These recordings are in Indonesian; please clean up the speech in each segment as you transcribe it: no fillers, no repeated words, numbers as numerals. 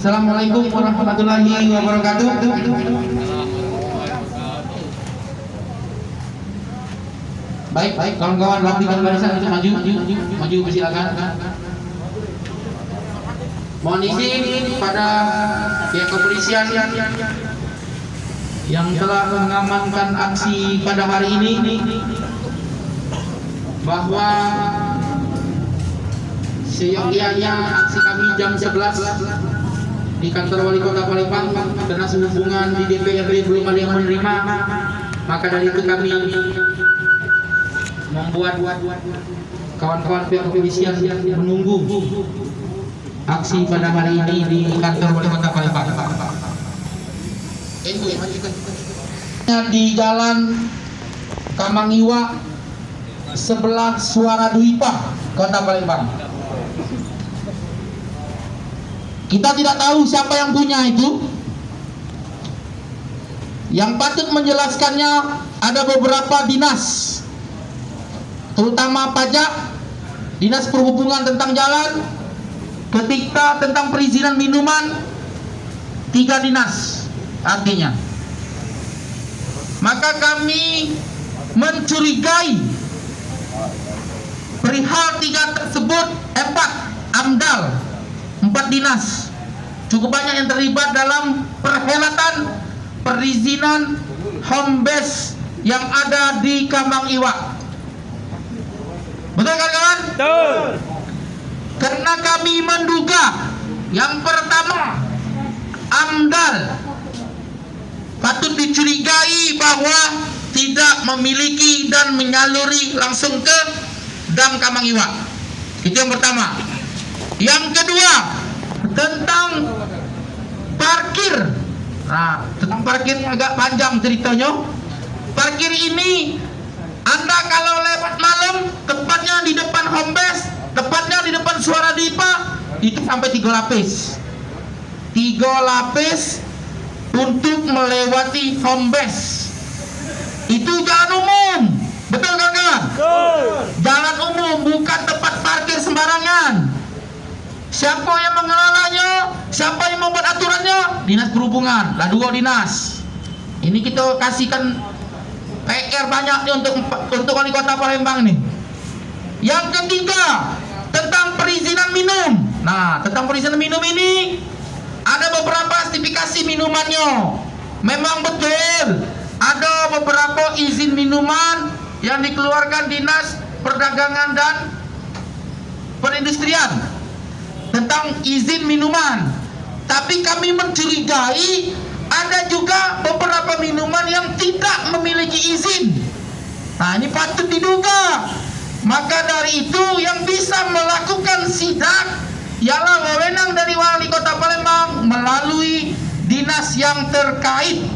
Assalamualaikum warahmatullahi wabarakatuh. Baik, kawan-kawan rapikan barisan untuk maju persilakan. Mohon izin pada pihak kepolisian yang telah mengamankan aksi pada hari ini bahwa seyogyanya aksi kami jam 11 di kantor Wali Kota Palembang karena sehubungan di DPRD belum ada yang menerima, maka dari itu kami membuat kawan-kawan pihak kepolisian menunggu aksi pada hari ini di kantor Wali Kota Palembang. Di Jalan Kamangiwa sebelah Suara Duipa, Kota Palembang. Kita tidak tahu siapa yang punya itu. Yang patut menjelaskannya ada beberapa dinas, terutama pajak, dinas perhubungan tentang jalan, ketika tentang perizinan minuman, 3 dinas artinya. Maka kami mencurigai perihal 3 tersebut 4 AMDAL, 4 dinas cukup banyak yang terlibat dalam perhelatan perizinan home base yang ada di Kamangiwa. Betul kan kawan? Betul. Karena kami menduga yang pertama AMDAL patut dicurigai bahwa tidak memiliki dan menyaluri langsung ke Dam Kamangiwa. Itu yang pertama. Yang kedua tentang parkir. Nah, tentang parkir ini agak panjang ceritanya. Parkir ini Anda kalau lewat malam, tepatnya di depan home base, tepatnya di depan Suara Duipa, itu sampai 3 lapis. 3 lapis untuk melewati home base. Itu jalan umum. Betul kan kawan? Jalan umum, bukan tempat parkir sembarangan. Siapa yang mengelolanya? Siapa yang membuat aturannya? Dinas Perhubungan. Lah 2 dinas. Ini kita kasihkan PR banyak nih untuk Wali Kota Palembang nih. Yang ketiga tentang perizinan minum. Nah, tentang perizinan minum ini ada beberapa spesifikasi minumannya. Memang betul ada beberapa izin minuman yang dikeluarkan Dinas Perdagangan dan Perindustrian tentang izin minuman. Tapi kami mencurigai ada juga beberapa minuman yang tidak memiliki izin. Nah, ini patut diduga. Maka dari itu yang bisa melakukan sidak ialah wewenang dari Wali Kota Palembang melalui dinas yang terkait.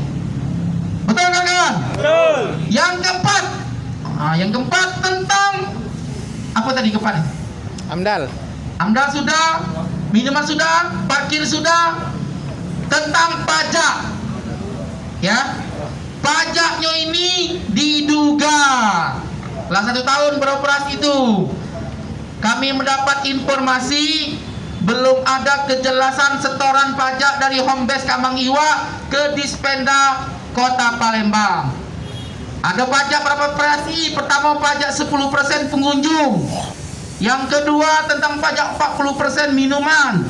Betul kan kawan? Betul. Yang keempat tentang apa tadi keempat? AMDAL sudah, minuman sudah, parkir sudah. Tentang pajak, ya, pajaknya ini diduga lah 1 tahun beroperasi itu. Kami mendapat informasi belum ada kejelasan setoran pajak dari home base Kamangiwa ke Dispenda Kota Palembang. Ada pajak berapa operasi? Pertama pajak 10% pengunjung. Yang kedua tentang pajak 40% minuman.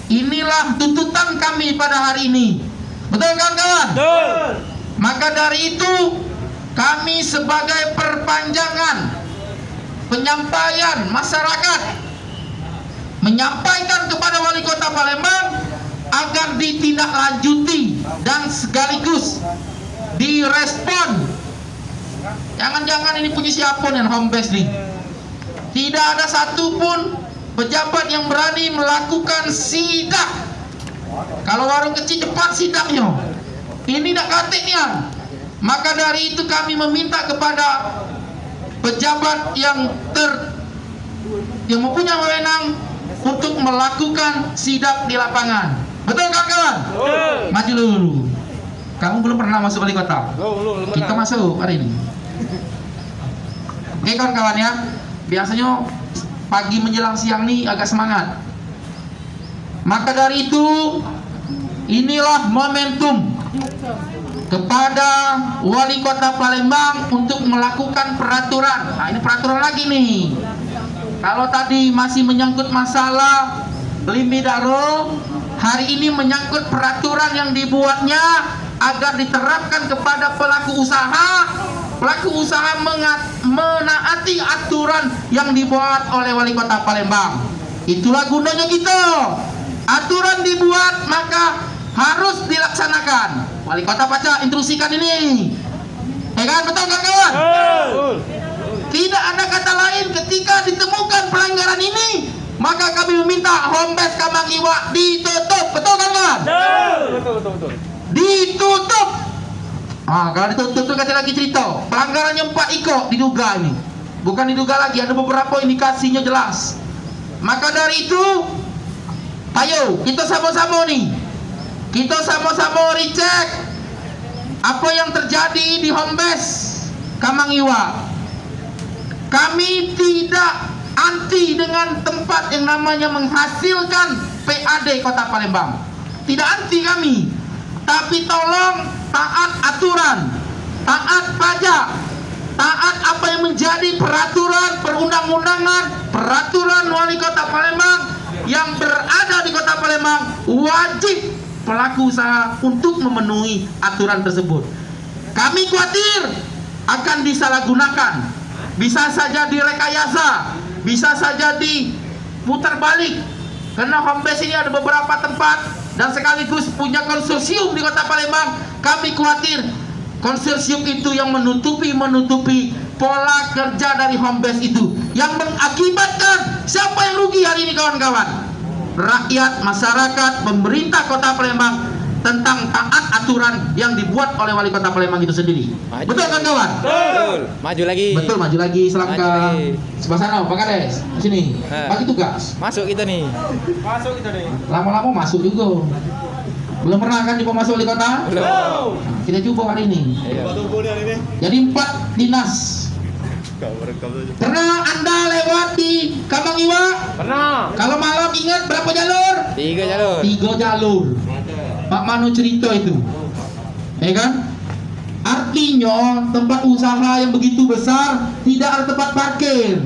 Inilah tuntutan kami pada hari ini. Betul kan kawan? Betul. Maka dari itu kami sebagai perpanjangan penyampaian masyarakat menyampaikan kepada Wali Kota Palembang agar ditindaklanjuti dan sekaligus direspon. Jangan-jangan ini punya siapa nih home base nih? Tidak ada satupun pejabat yang berani melakukan sidak. Kalau warung kecil cepat sidaknya. Ini tidak katiknya. Maka dari itu kami meminta kepada pejabat yang mempunyai wewenang untuk melakukan sidak di lapangan. Betul kan kawan? Maju dulu. Kamu belum pernah masuk wali kota? Kita masuk hari ini. Oke kawan-kawan ya. Biasanya pagi menjelang siang nih agak semangat. Maka dari itu, inilah momentum kepada Wali Kota Palembang untuk melakukan peraturan. Nah, ini peraturan lagi nih. Kalau tadi masih menyangkut masalah Limidaro, hari ini menyangkut peraturan yang dibuatnya agar diterapkan kepada pelaku usaha. Pelaku usaha menaati aturan yang dibuat oleh Wali Kota Palembang. Itulah gunanya kita. Aturan dibuat maka harus dilaksanakan. Wali Kota baca instruksikan ini. Kan betul kan kawan? Tidak ada kata lain ketika ditemukan pelanggaran ini, maka kami meminta home base Kamang Iwa ditutup. Betul kan kawan? Betul. Ditutup. Kalau ditutup itu kasih lagi cerita. Pelanggarannya 4 Iko diduga ini. Bukan diduga lagi, ada beberapa indikasinya jelas. Maka dari itu, ayo kita sama-sama nih. Kita sama-sama recheck apa yang terjadi di home base Kamang Iwa. Kami tidak anti dengan tempat yang namanya menghasilkan PAD Kota Palembang. Tidak anti kami. Tapi tolong taat aturan, taat pajak, taat apa yang menjadi peraturan perundang-undangan, peraturan Wali Kota Palembang yang berada di Kota Palembang. Wajib pelaku usaha untuk memenuhi aturan tersebut. Kami khawatir akan disalahgunakan, bisa saja direkayasa, bisa saja diputar balik. Karena home base ini ada beberapa tempat dan sekaligus punya konsorsium di Kota Palembang. Kami khawatir konsorsium itu yang menutupi pola kerja dari home base itu, yang mengakibatkan siapa yang rugi hari ini kawan-kawan? Rakyat, masyarakat, pemerintah Kota Palembang tentang taat aturan yang dibuat oleh Wali Kota Palembang itu sendiri. Betul kan kawan? Betul. Maju lagi. Betul, maju lagi selangkah. Sebelah sana, Pak Kades. Sini. Bagi tugas. Masuk kita nih. Lama-lama masuk juga. Belum pernah kan coba masuk Wali Kota? Belum. Kita coba hari ini. Jadi 4 dinas. Pernah Anda lewat di Kamang Iwa? Pernah. Kalau malam ingat berapa jalur? 3 jalur. 3 jalur. Pak Manu cerita itu, ya kan? Artinya tempat usaha yang begitu besar tidak ada tempat parkir.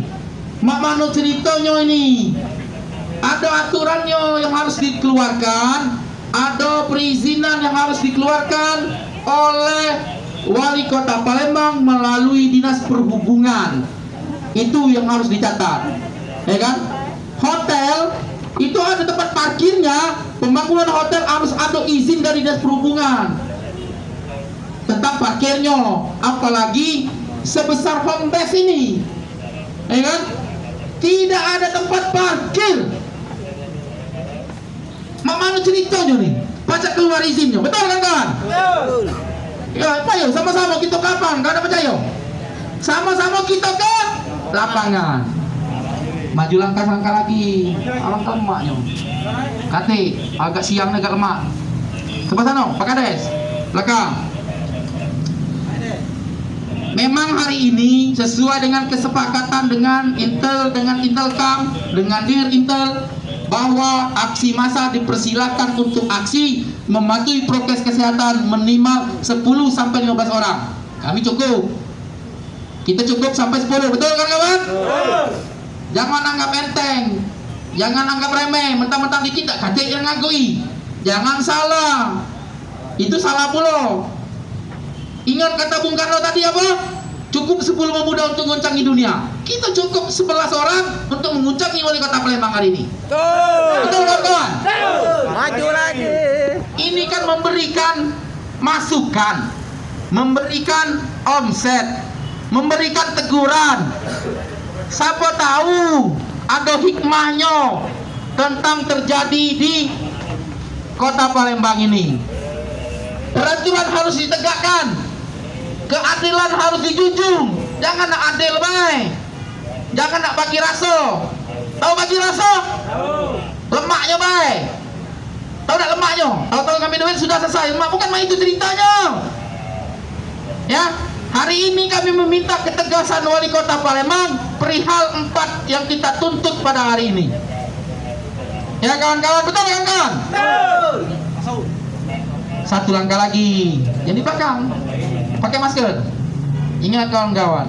Mak Manu ceritanya ini ada aturannya yang harus dikeluarkan, ada perizinan yang harus dikeluarkan oleh Wali Kota Palembang melalui Dinas Perhubungan. Itu yang harus dicatat, ya kan? Hotel itu ada tempat parkirnya. Pembangunan hotel harus ada izin dari Dinas Perhubungan tentang parkirnya, apalagi sebesar home base ini, ya kan? Tidak ada tempat parkir. Mana ceritanya nih? Pajak keluar izinnya, betul kan kawan? Betul. Ya, apa ya? Sama-sama kita kapan? Gak ada percaya? Sama-sama kita ke lapangan. Maju langkah-langkah lagi. Alangkah lemaknya. Kate, agak siang agak lemak. Sebelah sana, Pak Kades. Belakang. Memang hari ini sesuai dengan kesepakatan dengan Intel, dengan Intelcam, dengan Dir Intel, bahwa aksi massa dipersilakan untuk aksi mematuhi prokes kesehatan minimal 10 sampai 15 orang. Kami cukup. Kita cukup sampai 10, betul kan kawan? Jangan anggap enteng, jangan anggap remeh, mentang-mentang dikit tak kadek yang ngakui. Jangan salah, itu salah pula. Ingat kata Bung Karno tadi apa? Cukup 10 pemuda untuk menguncangi dunia. Kita cukup 11 orang untuk menguncangi Wali Kota Palembang hari ini. Betul kan kawan? Maju lagi. Ini kan memberikan masukan, memberikan omset, memberikan teguran. Siapa tahu ada hikmahnya tentang terjadi di Kota Palembang ini. Peraturan harus ditegakkan, keadilan harus dijunjung. Jangan nak adil baik, jangan nak bagi rasa. Tahu bagi rasa? Lemaknya baik. Tahu tak lemaknya? Tahu kami duit sudah selesai. Lemak bukan main itu ceritanya. Ya. Hari ini kami meminta ketegasan Wali Kota Palembang perihal 4 yang kita tuntut pada hari ini. Ya kawan-kawan, betul kawan-kawan? Satu langkah lagi. Yang di belakang pakai masker. Ingat kawan-kawan.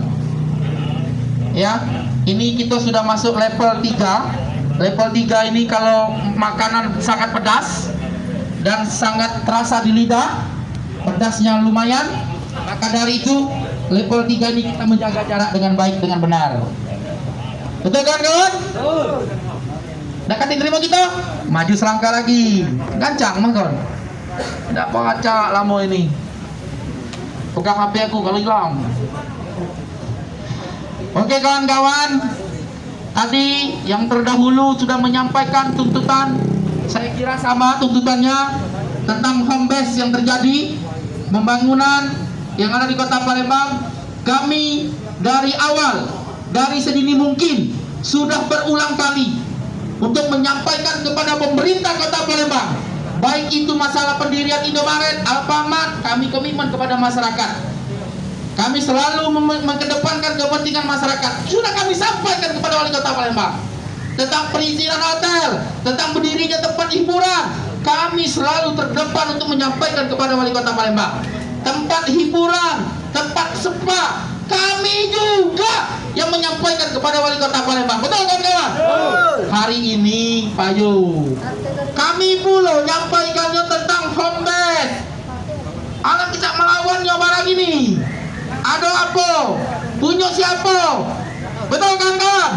Ya, ini kita sudah masuk level 3. Level 3 ini kalau makanan sangat pedas dan sangat terasa di lidah, pedasnya lumayan, maka dari itu level 3 ini kita menjaga jarak dengan baik, dengan benar. Betul kawan-kawan? Deketin terima kita, maju selangkah lagi, gancang mah kawan. Tidak baca lama ini. Pegang HP aku kalau hilang. Oke kawan-kawan, tadi yang terdahulu sudah menyampaikan tuntutan. Saya kira sama tuntutannya tentang home base yang terjadi, pembangunan yang ada di Kota Palembang. Kami dari awal, dari sedini mungkin sudah berulang kali untuk menyampaikan kepada pemerintah Kota Palembang, baik itu masalah pendirian Indomaret, Alfamart, kami komitmen kepada masyarakat. Kami selalu mengedepankan kepentingan masyarakat. Sudah kami sampaikan kepada Wali Kota Palembang tentang perizinan hotel, tentang berdirinya tempat hiburan. Kami selalu terdepan untuk menyampaikan kepada Wali Kota Palembang. Tempat hiburan, tempat spa, kami juga yang menyampaikan kepada Wali Kota Palembang. Betul kawan-kawan? Hari ini Pak Yu, kami pula menyampaikannya tentang home base. Anak kita melawannya barang ini. Ada apa? Punya siapa? Betul kawan-kawan?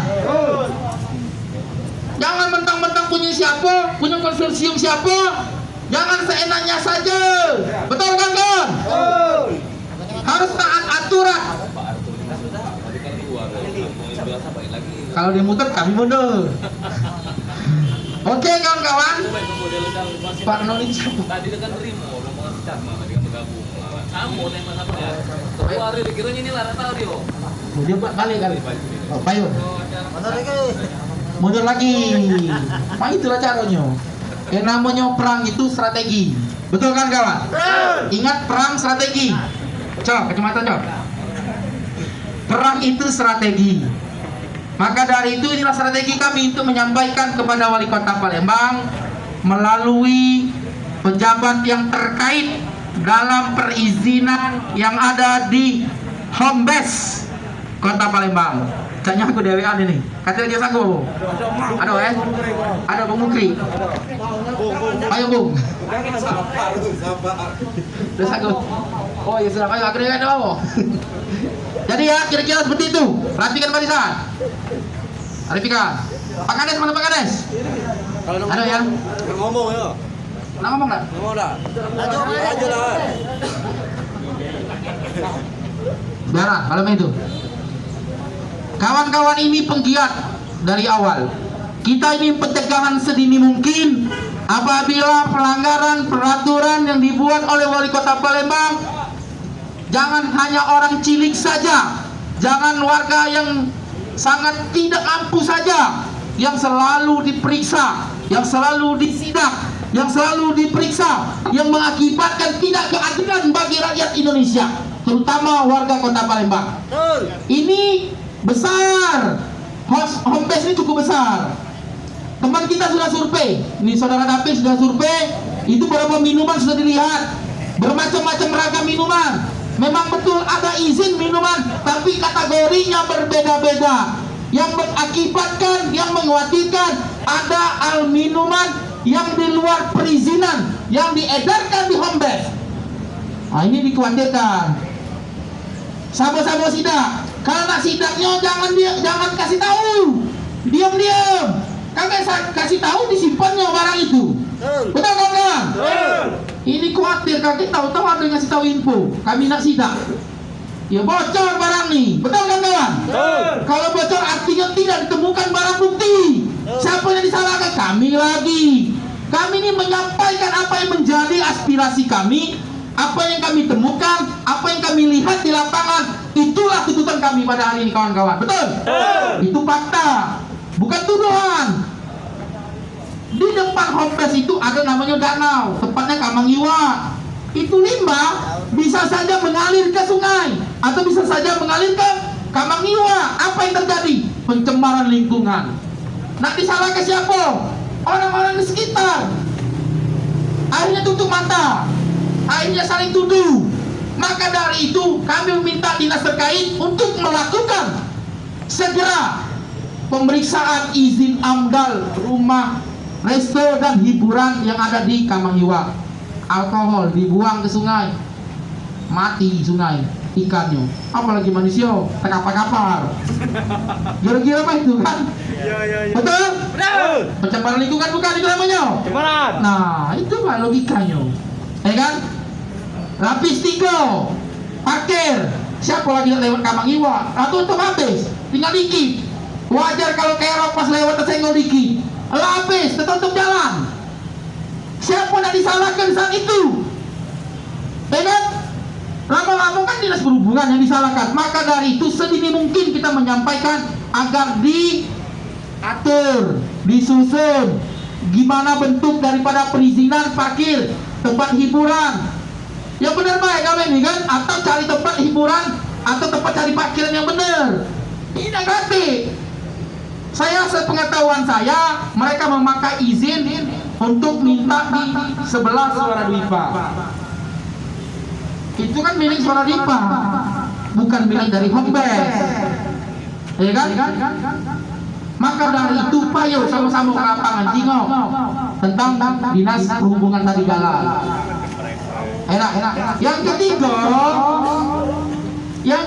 Jangan mentang-mentang punya siapa, punya konsorsium siapa. Jangan seenaknya saja. Betul kawan-kawan? Harus taat aturan. Kalau dia muter kami mundur. Oke kawan-kawan. Pak Noni siapa? Tadi dengan Rimo, rombongan Dharma tadi yang bergabung. Kamu tembak apa ya? Ketua hari dikiranya ini Lara tahu dia. Dia buat kali. Oh, Payo. Mundur lagi. Nah itulah caranya. Yang namanya perang itu strategi. Betul kan kawan? Ingat perang strategi. Cok, kacamata cok. Perang itu strategi. Maka dari itu inilah strategi kami untuk menyampaikan kepada Wali Kota Palembang melalui pejabat yang terkait dalam perizinan yang ada di home base Kota Palembang. Caknya aku dewean ini. Katanya dia sanggup. Ada Ada Bung Mukri. Ayo Bung. Dia sanggup. Oh ya sudah, ayo aku dewean apa? Jadi ya kira-kira seperti itu. Rapikan barisan. Rapikan. Pak Kades mana Pak Kades? Ada ya? Ngomong ya. Nah ngomong dah. Ngomong dah. Aja lah. Biarlah kalau itu. Kawan-kawan ini penggiat dari awal. Kita ini pencegahan sedini mungkin apabila pelanggaran peraturan yang dibuat oleh Wali Kota Palembang. Jangan hanya orang cilik saja, jangan warga yang sangat tidak mampu saja yang selalu diperiksa, yang selalu disidak, yang selalu diperiksa, yang mengakibatkan tidak keadilan bagi rakyat Indonesia, terutama warga Kota Palembang. Ini besar, home base ini cukup besar. Teman kita sudah survei, ini saudara David sudah survei, itu berapa minuman sudah dilihat, bermacam-macam ragam minuman. Memang betul ada izin minuman, tapi kategorinya berbeda-beda. Yang mengakibatkan, yang mengkhawatirkan ada minuman yang di luar perizinan, yang diedarkan di home base. Nah, ini dikhawatirkan. Sama-sama sidak. Kalau nak sidaknya jangan kasih tahu, diam-diam. Kagak kasih tahu disimpannya barang itu. Betul kawan? Ini khawatir kakek tahu-tahu ada yang ngasih tahu info. Kami nak sidak. Ya bocor barang nih. Betul kan kawan? Kalau bocor artinya tidak ditemukan barang bukti. Siapa yang disalahkan? Kami lagi. Kami ini menyampaikan apa yang menjadi aspirasi kami, apa yang kami temukan, apa yang kami lihat di lapangan. Itulah tuntutan kami pada hari ini kawan-kawan. Betul? Itu fakta, bukan tuduhan. Di depan home base itu ada namanya danau, tepatnya Kamangiwa. Itu limbah bisa saja mengalir ke sungai atau bisa saja mengalir ke Kamangiwa. Apa yang terjadi? Pencemaran lingkungan. Nak disalahkan siapa? orang-orang di sekitar. Akhirnya tutup mata, akhirnya saling tuduh. Maka dari itu kami meminta dinas terkait untuk melakukan segera pemeriksaan izin AMDAL rumah, resto dan hiburan yang ada di Kamanghiwa. Alkohol dibuang ke sungai, mati sungai ikannya, apalagi manusia terkapar-kapar. Kira-kira apa itu kan? Betul? Pencemaran lingkungan bukan itu namanya. Nah, itu pak logikanya, ya kan? Lapis 3 parkir, siapa lagi yang lewat Kamanghiwa atau otomatis tinggal dikit. Wajar kalau kerok pas lewat tersenggol dikit, lapis tertutup jalan. Siapa yang disalahkan saat itu? Ya kan? Lama-lama kan dinas perhubungan yang disalahkan. Maka dari itu sedini mungkin kita menyampaikan agar diatur, disusun gimana bentuk daripada perizinan parkir, tempat hiburan yang benar baik kalau ini kan, atau cari tempat hiburan atau tempat cari parkiran yang benar. Ini negatif. Saya sepengetahuan saya mereka memakai izin untuk minta di sebelah Suara Dipa. Itu kan milik Suara Dipa, bukan milik dari Hombes, ya kan? Maka dari itu payo sama-sama ke lapangan jingok tentang dinas perhubungan tadi jalan. Enak. Yang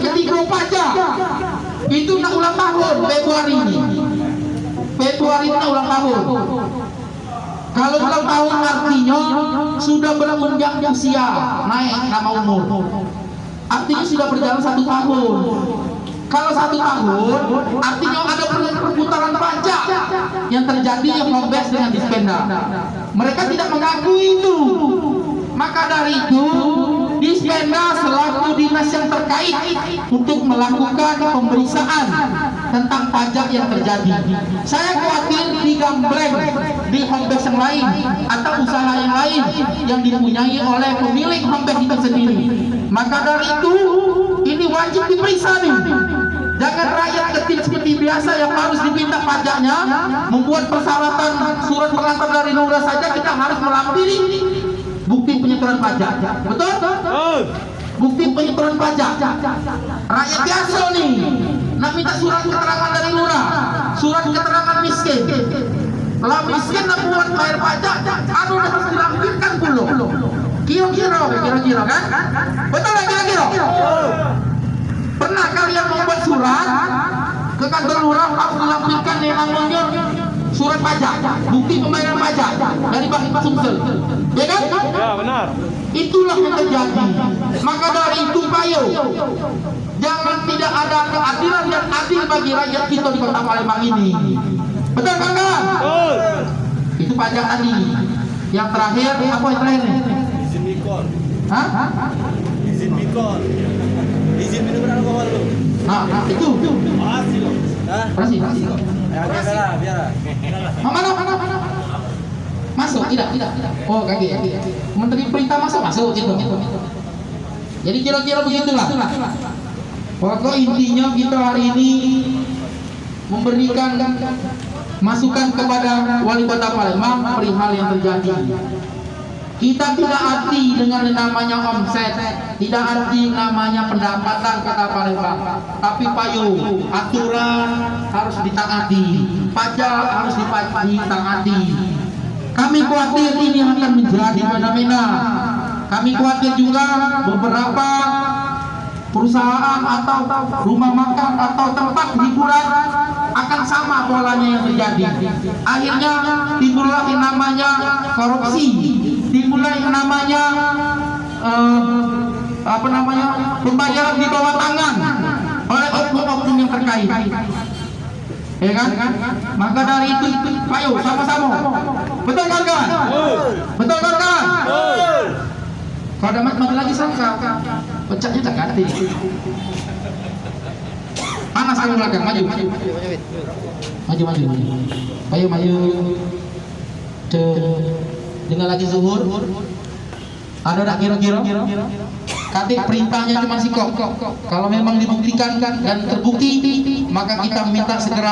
ketiga pajak. Itu nak ulang tahun Februari ini. Februari itu ulang tahun. Kalau ulang tahun artinya sudah beranjak usia, naik nama umur. Artinya sudah berjalan 1 tahun. Kalau 1 tahun, artinya ada perputaran pajak yang terjadi yang Hombes dengan Dispenda. Mereka tidak mengakui itu. Maka dari itu, Dispenda selaku dinas yang terkait untuk melakukan pemeriksaan tentang pajak yang terjadi. Saya khawatir digambleng di Hombes yang lain atau usaha yang lain yang dipunyai oleh pemilik Hombes itu sendiri. Maka dari itu, ini wajib diperiksa nih. Jangan rakyat kecil seperti biasa yang harus diminta pajaknya, membuat persyaratan surat pengantar dari Lurah saja kita harus melampiri bukti penyetoran pajak. Betul? Bukti penyetoran pajak. Rakyat biasa nih nak minta surat keterangan dari Lurah, surat keterangan miskin. Kalau miskin nak buat bayar pajak, anu harus dilampirkan dulu. Kira-kira kan? Betul nggak kira-kira? Pernah kalian membuat surat ke kantor Lurah harus dilampirkan yang namanya surat pajak, bukti pembayaran pajak dari Bang Sumsel, ya kan? Ya benar. Itulah yang terjadi. Maka dari itu payo, jangan tidak ada keadilan dan adil bagi rakyat kita di Kota Palembang ini. Betul kan? Betul. Itu pajak tadi. Yang terakhir apa yang terakhir? Izin mikon. Hah? Izin mikon. Izin minum alkohol lu. Nah, itu. Masih lo. Hah? Masih. Ya biar. Mana? Masuk? Tidak. Oh, kaki. Menteri Perintah masuk gitu. Jadi kira-kira begitulah. Pokok intinya kita hari ini memberikan masukan kepada Wali Kota Palembang perihal yang terjadi. Kita tidak arti dengan namanya omset, tidak arti namanya pendapatan Kota Palembang, tapi payu aturan harus ditaati, pajak harus ditaati. Kami khawatir ini akan menjadi fenomena. Kami khawatir juga beberapa perusahaan atau rumah makan atau tempat hiburan akan sama polanya yang terjadi. Akhirnya timbullah yang namanya korupsi, timbullah yang namanya pembayaran di bawah tangan oleh oknum-oknum yang terkait. Ya kan? Maka dari itu ayo sama-sama. Betul kan? Betul kan? Kalau ada mati lagi sangka, pecahnya tak ganti. Panas ke belakang, maju. Ayo maju. Dengan lagi zuhur. Ada tak kira-kira? Katik perintahnya cuma sikok. Kalau memang dibuktikan dan terbukti, maka kita minta segera